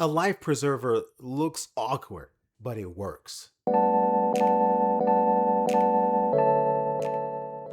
A life preserver looks awkward, but it works.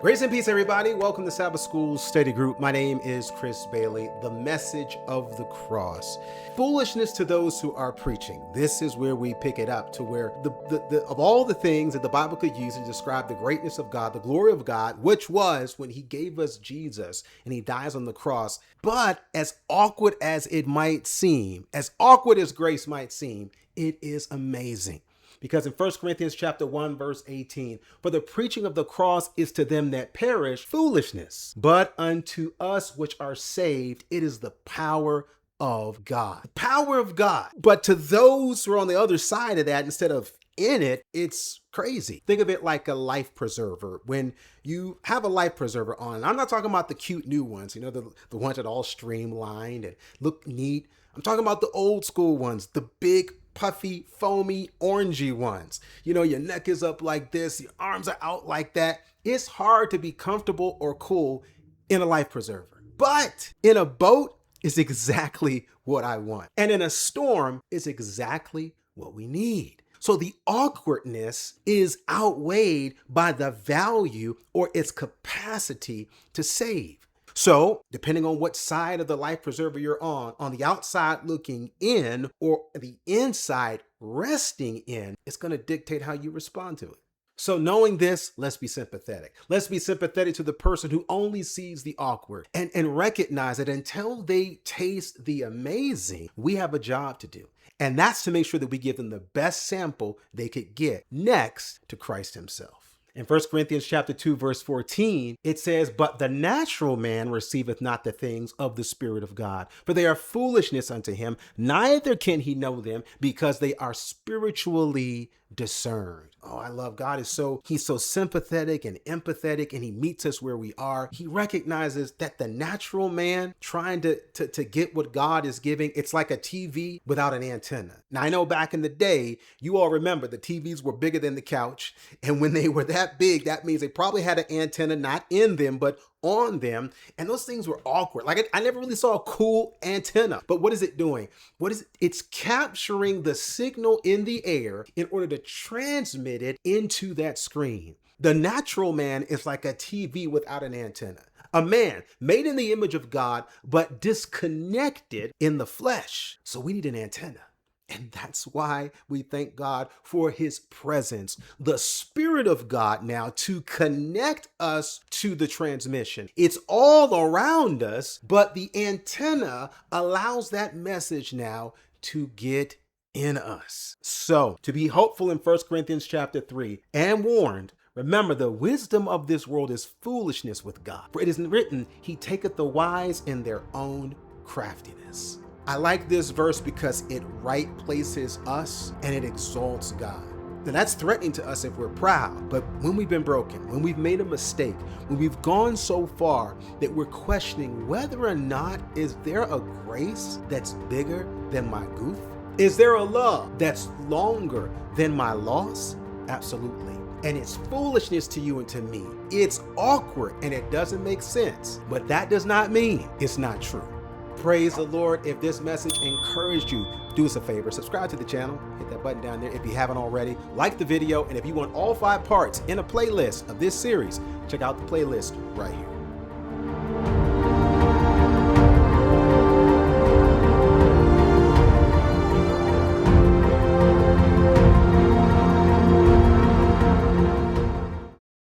Grace and peace, everybody. Welcome to Sabbath School Study Group. My name is Chris Bailey. The message of the cross. Foolishness to those who are preaching. This is where we pick it up to where of all the things that the Bible could use to describe the greatness of God, the glory of God, which was when he gave us Jesus and he dies on the cross. But as awkward as it might seem, as awkward as grace might seem, it is amazing. Because in 1 Corinthians chapter 1, verse 18, for the preaching of the cross is to them that perish foolishness, but unto us which are saved, it is the power of God. The power of God. But to those who are on the other side of that, instead of in it, it's crazy. Think of it like a life preserver. When you have a life preserver on, I'm not talking about the cute new ones, the ones that are all streamlined and look neat. I'm talking about the old school ones, the big, puffy, foamy, orangey ones. Your neck is up like this, your arms are out like that. It's hard to be comfortable or cool in a life preserver. But in a boat, it's exactly what I want. And in a storm, it's exactly what we need. So the awkwardness is outweighed by the value or its capacity to save. So, depending on what side of the life preserver you're on the outside looking in or the inside resting in, it's going to dictate how you respond to it. So knowing this, let's be sympathetic. Let's be sympathetic to the person who only sees the awkward and recognize that until they taste the amazing, we have a job to do. And that's to make sure that we give them the best sample they could get next to Christ himself. In 1 Corinthians chapter 2, verse 14, it says, but the natural man receiveth not the things of the Spirit of God, for they are foolishness unto him, neither can he know them, because they are spiritually discerned. Oh, I love God. He's so sympathetic and empathetic, and he meets us where we are. He recognizes that the natural man trying to get what God is giving, it's like a TV without an antenna. Now, I know back in the day, you all remember the TVs were bigger than the couch. And when they were that big, that means they probably had an antenna, not in them, but on them. And those things were awkward. Like I never really saw a cool antenna. But what is it doing? It's capturing the signal in the air in order to transmit it into that screen. The natural man is like a TV without an antenna. A man made in the image of God, but disconnected in the flesh. So we need an antenna. And that's why we thank God for his presence, the Spirit of God now to connect us to the transmission. It's all around us, but the antenna allows that message now to get in us. So to be hopeful in 1 Corinthians chapter 3 and warned, remember, the wisdom of this world is foolishness with God. For it is written, he taketh the wise in their own craftiness. I like this verse because it right places us and it exalts God. Now that's threatening to us if we're proud, but when we've been broken, when we've made a mistake, when we've gone so far that we're questioning whether or not is there a grace that's bigger than my goof? Is there a love that's longer than my loss? Absolutely. And it's foolishness to you and to me. It's awkward and it doesn't make sense, but that does not mean it's not true. Praise the Lord. If this message encouraged you, do us a favor, subscribe to the channel, hit that button down there if you haven't already, like the video, and if you want all 5 parts in a playlist of this series, check out the playlist right here.